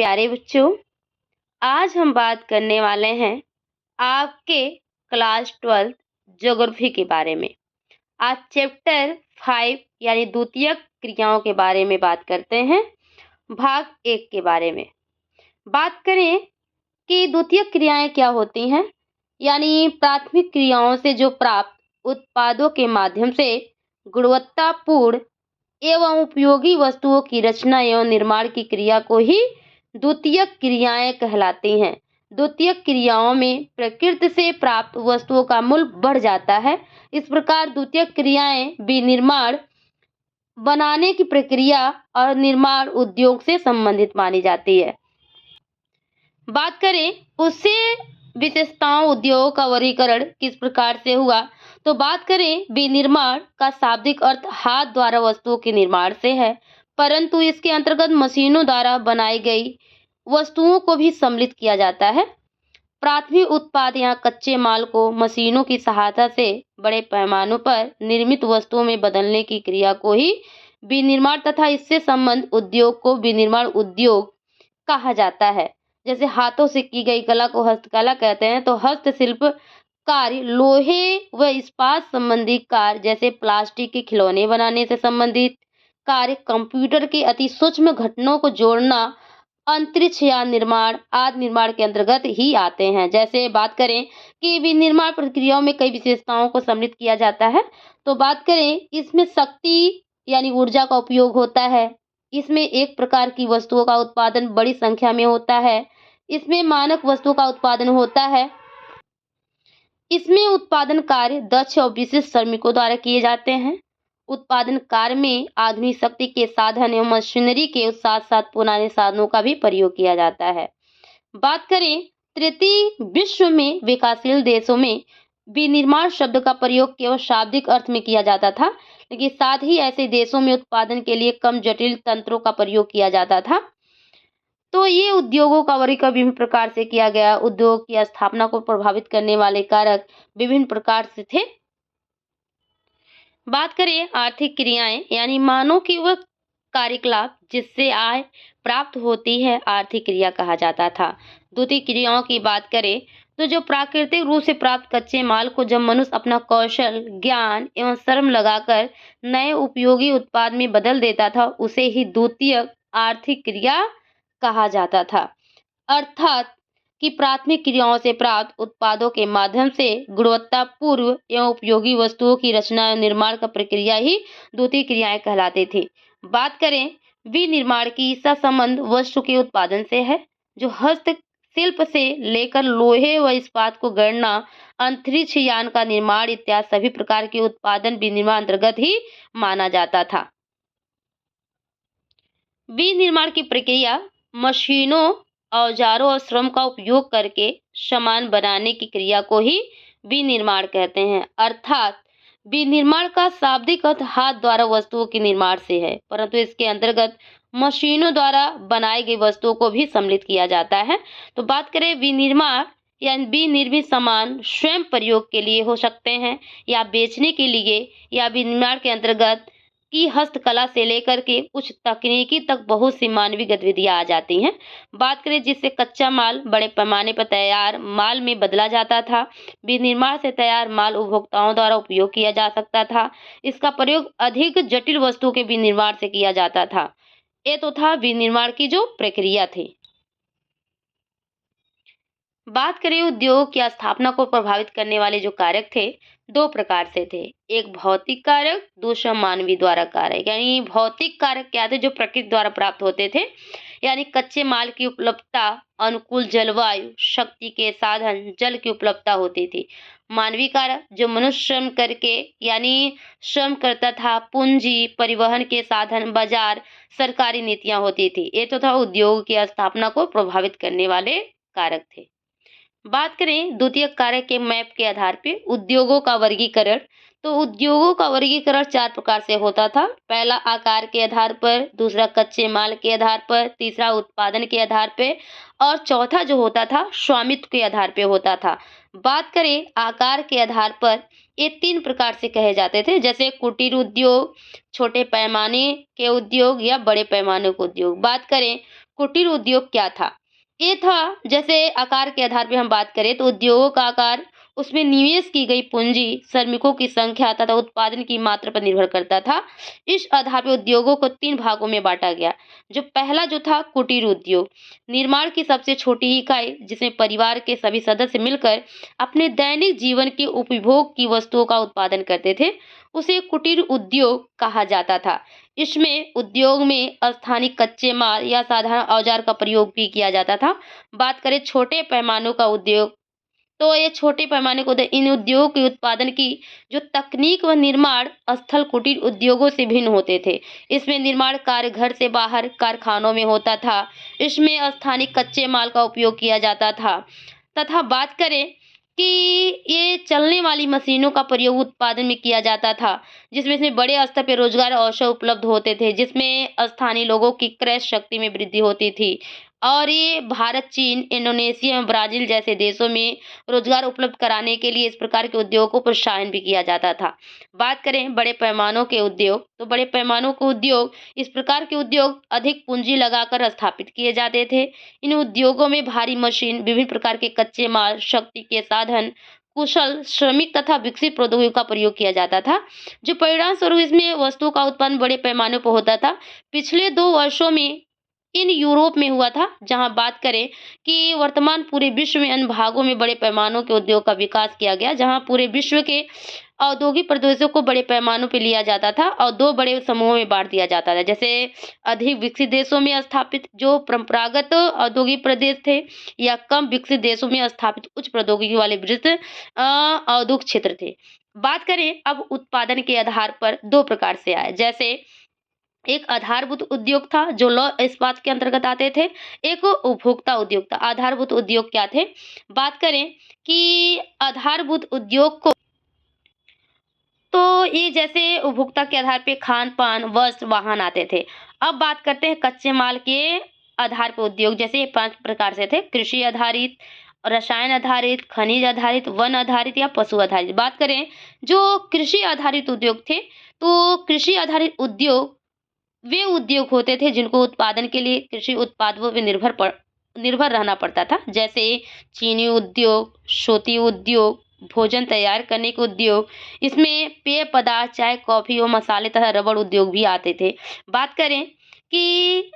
प्यारे बच्चों, आज हम बात करने वाले हैं आपके क्लास 12 ज्योग्राफी के बारे में। आज चैप्टर 5 यानी द्वितीयक क्रियाओं के बारे में बात करते हैं। भाग 1 के बारे में बात करें कि द्वितीयक क्रियाएं क्या होती हैं, यानी प्राथमिक क्रियाओं से जो प्राप्त उत्पादों के माध्यम से गुणवत्तापूर्ण एवं उपयोगी वस्तुओं की रचना एवं निर्माण की क्रिया को ही द्वितीयक क्रियाएं कहलाती हैं। द्वितीयक क्रियाओं में प्रकृति से प्राप्त वस्तुओं का मूल्य बढ़ जाता है। इस प्रकार द्वितीयक क्रियाएं विनिर्माण बनाने की प्रक्रिया और निर्माण उद्योग से संबंधित मानी जाती है। बात करें उससे विशेषताओं उद्योगों का वर्गीकरण किस प्रकार से हुआ, तो बात करें विनिर्माण का शाब्दिक अर्थ हाथ द्वारा वस्तुओं के निर्माण से है, परंतु इसके अंतर्गत मशीनों द्वारा बनाई गई वस्तुओं को भी सम्मिलित किया जाता है। प्राथमिक उत्पाद या कच्चे माल को मशीनों की सहायता से बड़े पैमानों पर निर्मित वस्तुओं में बदलने की क्रिया को ही विनिर्माण तथा इससे संबंध उद्योग को विनिर्माण उद्योग कहा जाता है। जैसे हाथों से की गई कला को हस्तकला कहते हैं, तो हस्तशिल्प कार्य लोहे व इस्पात संबंधी कार्य जैसे प्लास्टिक के खिलौने बनाने से संबंधित कार्य, कंप्यूटर के अति सूक्ष्म घटनाओं को जोड़ना, अंतरिक्ष यान निर्माण आदि निर्माण के अंतर्गत ही आते हैं। जैसे बात करें कि विनिर्माण प्रक्रियाओं में कई विशेषताओं को सम्मिलित किया जाता है, तो बात करें इसमें शक्ति यानी ऊर्जा का उपयोग होता है। इसमें एक प्रकार की वस्तुओं का उत्पादन बड़ी संख्या में होता है। इसमें मानक वस्तुओं का उत्पादन होता है। इसमें उत्पादन कार्य दक्ष और विशिष्ट श्रमिकों द्वारा किए जाते हैं। उत्पादन कार्य में आधुनिक शक्ति के साधन एवं मशीनरी के साथ साथ पुराने साधनों का भी प्रयोग किया जाता है। बात करें तृतीय विश्व में विकासशील देशों में विनिर्माण शब्द का प्रयोग केवल शाब्दिक अर्थ में किया जाता था, लेकिन साथ ही ऐसे देशों में उत्पादन के लिए कम जटिल तंत्रों का प्रयोग किया जाता था। तो ये उद्योगों का वर्गीकरण विभिन्न प्रकार से किया गया। उद्योग की स्थापना को प्रभावित करने वाले कारक विभिन्न प्रकार से थे। बात करें आर्थिक क्रियाएं यानी मानव की वह कार्यकलाप जिससे आय प्राप्त होती है, आर्थिक क्रिया कहा जाता था। द्वितीय क्रियाओं की बात करें तो जो प्राकृतिक रूप से प्राप्त कच्चे माल को जब मनुष्य अपना कौशल, ज्ञान एवं श्रम लगाकर नए उपयोगी उत्पाद में बदल देता था, उसे ही द्वितीय आर्थिक क्रिया कहा जाता था। अर्थात कि प्राथमिक क्रियाओं से प्राप्त उत्पादों के माध्यम से गुणवत्तापूर्ण एवं उपयोगी वस्तुओं की रचना एवं निर्माण का प्रक्रिया ही द्वितीय क्रियाएं कहलाती थी। बात करें विनिर्माण की, इसका संबंध वस्तु के उत्पादन से है, जो हस्तशिल्प से लेकर लोहे व इस्पात को गढ़ना, अंतरिक्ष यान का निर्माण इत्यादि सभी प्रकार के उत्पादन विनिर्माण अंतर्गत ही माना जाता था। विनिर्माण की प्रक्रिया मशीनों, औजारों और श्रम का उपयोग करके सामान बनाने की क्रिया को ही विनिर्माण कहते हैं। अर्थात विनिर्माण का शाब्दिक अर्थ हाथ द्वारा वस्तुओं के निर्माण से है, परंतु इसके अंतर्गत मशीनों द्वारा बनाई गई वस्तुओं को भी सम्मिलित किया जाता है। तो बात करें विनिर्माण यानी विनिर्मित सामान स्वयं प्रयोग के लिए हो सकते हैं या बेचने के लिए, या विनिर्माण के अंतर्गत की हस्तकला से लेकर के उच्च तकनीकी तक बहुत सी मानवीय गतिविधियां आ जाती हैं। बात करें जिससे कच्चा माल बड़े पैमाने पर तैयार माल में बदला जाता था। विनिर्माण से तैयार माल उपभोक्ताओं द्वारा उपयोग किया जा सकता था। इसका प्रयोग अधिक जटिल वस्तुओं के विनिर्माण से किया जाता था। ये तो था विनिर्माण की जो प्रक्रिया थी। बात करें उद्योग की स्थापना को प्रभावित करने वाले जो कारक थे, दो प्रकार से थे। एक भौतिक कारक, दूसरा मानवीय द्वारा कारक। यानी भौतिक कारक क्या थे, जो प्रकृति द्वारा प्राप्त होते थे, यानी कच्चे माल की उपलब्धता, अनुकूल जलवायु, शक्ति के साधन, जल की उपलब्धता होती थी। मानवीय कारक जो मनुष्य श्रम करके यानी श्रम करता था, पूंजी, परिवहन के साधन, बाजार, सरकारी नीतियां होती थी। ये तो था उद्योग की स्थापना को प्रभावित करने वाले कारक थे। बात करें द्वितीय कारक के मैप के आधार पर उद्योगों का वर्गीकरण, तो उद्योगों का वर्गीकरण चार प्रकार से होता था। पहला आकार के आधार पर, दूसरा कच्चे माल के आधार पर, तीसरा उत्पादन के आधार पर, और चौथा जो होता था स्वामित्व के आधार पर होता था। बात करें आकार के आधार पर, ये तीन प्रकार से कहे जाते थे, जैसे कुटीर उद्योग, छोटे पैमाने के उद्योग या बड़े पैमाने के उद्योग। बात करें कुटीर उद्योग क्या था? ये था, जैसे आकार के आधार पे हम बात करें तो उद्योगों का आकार, उसमें निवेश की गई पूंजी, श्रमिकों की संख्या तथा उत्पादन की मात्रा पर निर्भर करता था। इस आधार पे उद्योगों को 3 भागों में बाँटा गया। जो पहला जो था कुटीर उद्योग, निर्माण की सबसे छोटी इकाई जिसमें परिवार के सभी सदस्य मिलकर अपने दैनिक जीवन के उपभोग की वस्तुओं का उत्पादन करते थे, उसे कुटीर उद्योग कहा जाता था। इसमें उद्योग में स्थानीय कच्चे माल या साधारण औजार का प्रयोग भी किया जाता था। बात करें छोटे पैमानों का उद्योग, तो ये छोटे पैमाने को इन उद्योगों के उत्पादन की जो तकनीक व निर्माण स्थल कुटीर उद्योगों से भिन्न होते थे। इसमें निर्माण कार्य घर से बाहर कारखानों में होता था। इसमें स्थानीय कच्चे माल का उपयोग किया जाता था तथा बात करें कि ये चलने वाली मशीनों का प्रयोग उत्पादन में किया जाता था, जिसमें से बड़े स्तर पे रोजगार अवसर उपलब्ध होते थे, जिसमें स्थानीय लोगों की क्रय शक्ति में वृद्धि होती थी। और ये भारत, चीन, इंडोनेशिया एवं ब्राजील जैसे देशों में रोजगार उपलब्ध कराने के लिए इस प्रकार के उद्योगों को प्रोत्साहन भी किया जाता था। बात करें बड़े पैमानों के उद्योग, तो बड़े पैमानों के उद्योग, इस प्रकार के उद्योग अधिक पूंजी लगाकर स्थापित किए जाते थे। इन उद्योगों में भारी मशीन, विभिन्न प्रकार के कच्चे माल, शक्ति के साधन, कुशल श्रमिक तथा विकसित प्रौद्योगिकी का प्रयोग किया जाता था। जो परिणाम स्वरूप इसमें वस्तुओं का उत्पादन बड़े पैमाने पर होता था। पिछले 2 वर्षों में इन यूरोप में हुआ था, जहां बात करें कि वर्तमान पूरे विश्व में अन्य भागों में बड़े पैमानों के उद्योग का विकास किया गया, जहां पूरे विश्व के औद्योगिक प्रदेशों को बड़े पैमानों पे लिया जाता था और 2 बड़े समूहों में बाँट दिया जाता था। जैसे अधिक विकसित देशों में स्थापित जो परंपरागत औद्योगिक प्रदेश थे, या कम विकसित देशों में स्थापित उच्च प्रौद्योगिकी वाले विस्तृत औद्योगिक क्षेत्र थे। बात करें अब उत्पादन के आधार पर 2 प्रकार से आए। जैसे एक आधारभूत उद्योग था जो लौह इस्पात के अंतर्गत आते थे, एक उपभोक्ता उद्योग था। आधारभूत उद्योग क्या थे? बात करें कि आधारभूत उद्योग को, तो ये जैसे उपभोक्ता के आधार पे खान-पान, वस्त्र, वाहन आते थे। अब बात करते हैं कच्चे माल के आधार पे उद्योग, जैसे ये 5 प्रकार से थे: कृषि आधारित, रसायन आधारित, खनिज आधारित, वन आधारित या पशु आधारित। बात करें जो कृषि आधारित उद्योग थे, तो कृषि आधारित उद्योग वे उद्योग होते थे जिनको उत्पादन के लिए कृषि उत्पादों पे निर्भर रहना पड़ता था। जैसे चीनी उद्योग, सूती उद्योग, भोजन तैयार करने के उद्योग, इसमें पेय पदार्थ, चाय, कॉफी और मसाले तथा रबड़ उद्योग भी आते थे। बात करें कि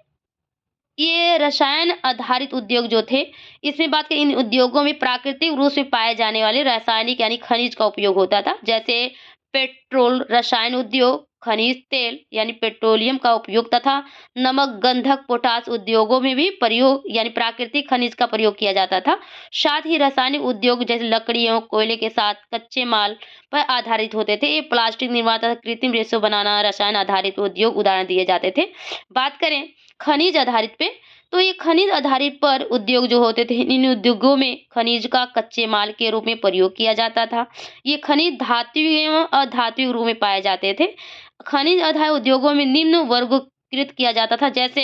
ये रसायन आधारित उद्योग जो थे, इसमें बात करें इन उद्योगों में प्राकृतिक रूप से पाए जाने वाले रासायनिक यानी खनिज का उपयोग होता था। जैसे पेट्रोल रसायन उद्योग, खनिज तेल यानी पेट्रोलियम का उपयोग तथा नमक, गंधक, पोटाश उद्योगों में भी प्रयोग यानी प्राकृतिक खनिज का प्रयोग किया जाता था। साथ ही रासायनिक उद्योग जैसे लकड़ी एवं कोयले के साथ कच्चे माल पर आधारित होते थे। ये प्लास्टिक निर्माण तथा कृत्रिम रेशो बनाना रसायन आधारित उद्योग उदाहरण दिए जाते थे। बात करें खनिज आधारित पे, तो ये खनिज आधारित पर उद्योग जो होते थे, इन उद्योगों में खनिज का कच्चे माल के रूप में प्रयोग किया जाता था। ये खनिज धात्विक एवं अधात्विक रूप में पाए जाते थे। खनिज आधारित उद्योगों में निम्न वर्गीकृत किया जाता था। जैसे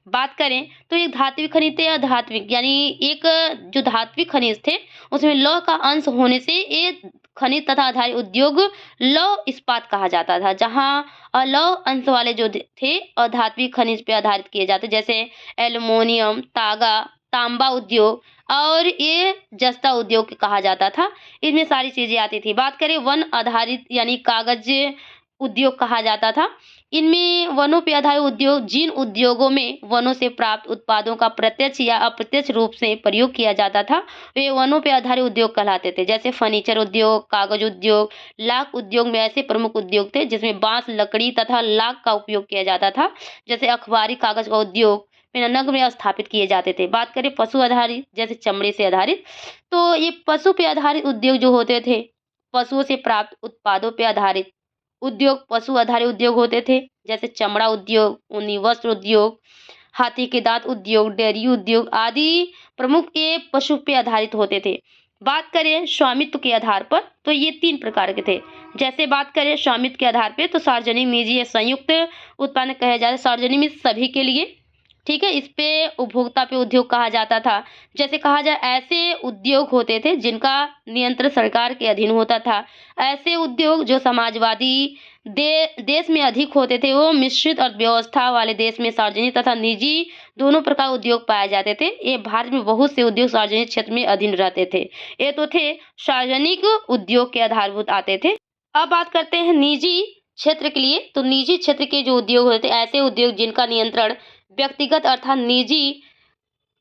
बात करें तो एक धात्विक खनिज थे, अधात्विक यानी एक जो धात्विक खनिज थे उसमें लौह का अंश होने से ये खनिज तथा आधारित उद्योग लौह इस्पात कहा जाता था, जहां अलौह अंश वाले जो थे अधात्विक खनिज पे आधारित किए जाते, जैसे एल्युमिनियम, तागा, तांबा उद्योग और ये जस्ता उद्योग कहा जाता था। इसमें सारी चीजें आती थी। बात करें वन आधारित यानी कागज उद्योग कहा जाता था। इनमें वनों पे आधारित उद्योग, जिन उद्योगों में वनों से प्राप्त उत्पादों का प्रत्यक्ष या अप्रत्यक्ष रूप से प्रयोग किया जाता था, वे वनों पे आधारित उद्योग कहलाते थे। जैसे फर्नीचर उद्योग, कागज उद्योग, लाख उद्योग में ऐसे प्रमुख उद्योग थे जिसमें बांस, लकड़ी तथा लाख का उपयोग किया जाता था। जैसे अखबारी कागज का उद्योग नगर में स्थापित किए जाते थे। बात करें पशु आधारित, जैसे चमड़े से आधारित, तो ये पशु पे आधारित उद्योग जो होते थे, पशुओं से प्राप्त उत्पादों पे आधारित उद्योग पशु आधारित उद्योग होते थे। जैसे चमड़ा उद्योग, ऊनी वस्त्र उद्योग, हाथी के दांत उद्योग, डेयरी उद्योग आदि प्रमुख ये पशु पे आधारित होते थे। बात करें स्वामित्व के आधार पर, तो ये 3 प्रकार के थे। जैसे बात करें स्वामित्व के आधार पे, तो सार्वजनिक, निजी या संयुक्त उत्पादन कहे जाते। सार्वजनिक में सभी के लिए, ठीक है, इस पे उपभोक्ता पे उद्योग कहा जाता था। जैसे कहा जाए ऐसे उद्योग होते थे जिनका नियंत्रण सरकार के अधीन होता था। ऐसे उद्योग जो समाजवादी देश में अधिक होते थे, वो मिश्रित अर्थव्यवस्था वाले देश में सार्वजनिक तथा निजी दोनों प्रकार उद्योग पाए जाते थे। ये भारत में बहुत से उद्योग सार्वजनिक क्षेत्र में अधीन रहते थे। ये तो थे सार्वजनिक उद्योग के आधारभूत आते थे। अब बात करते हैं निजी क्षेत्र के लिए, तो निजी क्षेत्र के जो उद्योग होते हैं, ऐसे उद्योग जिनका नियंत्रण व्यक्तिगत अर्थात निजी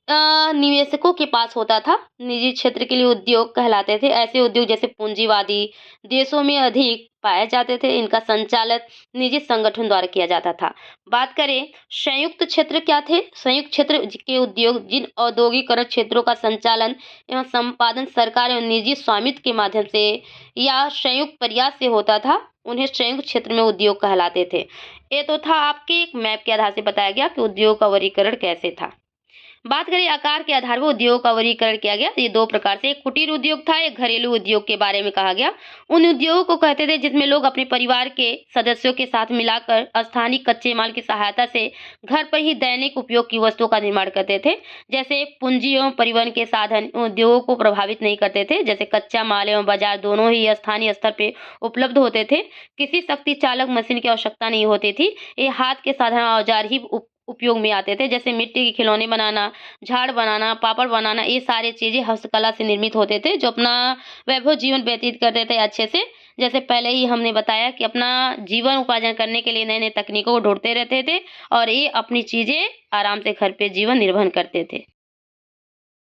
निवेशकों के पास होता था। निजी क्षेत्र के लिए उद्योग कहलाते थे। ऐसे उद्योग जैसे पूंजीवादी देशों में अधिक पाए जाते थे। इनका संचालन निजी संगठन द्वारा किया जाता था। बात करें संयुक्त क्षेत्र क्या थे? संयुक्त क्षेत्र के उद्योग जिन औद्योगिकरण क्षेत्रों का संचालन एवं संपादन सरकार एवं निजी स्वामित्व के माध्यम से या संयुक्त प्रयास से होता था, उन्हें संयुक्त क्षेत्र में उद्योग कहलाते थे। ये तो था आपके एक मैप के आधार से बताया गया कि उद्योग का वर्गीकरण कैसे था। बात करें आकार के आधार पर उद्योग का वर्गीकरण किया गया। ये दो प्रकार से, एक कुटीर उद्योग था, एक घरेलू उद्योग के बारे में कहा गया। उन उद्योगों को कहते थे जिसमें लोग अपने परिवार के सदस्यों के साथ मिलाकर स्थानीय कच्चे माल की सहायता से घर पर ही दैनिक उपयोग की वस्तुओं का निर्माण करते थे। जैसे पूंजी एवं परिवहन के साधन उद्योगों को प्रभावित नहीं करते थे। जैसे कच्चा माल एवं बाजार दोनों ही स्थानीय स्तर पे उपलब्ध होते थे। किसी शक्ति चालक मशीन की आवश्यकता नहीं होती थी। ये हाथ के साधन औजार ही उपयोग में आते थे। जैसे मिट्टी के खिलौने बनाना, झाड़ बनाना, पापड़ बनाना, ये सारी चीज़ें हस्तकला से निर्मित होते थे, जो अपना वैभव जीवन व्यतीत करते थे अच्छे से। जैसे पहले ही हमने बताया कि अपना जीवन उपार्जन करने के लिए नए-नए तकनीकों को ढूँढते रहते थे और ये अपनी चीज़ें आराम से घर पे जीवन निर्वहन करते थे।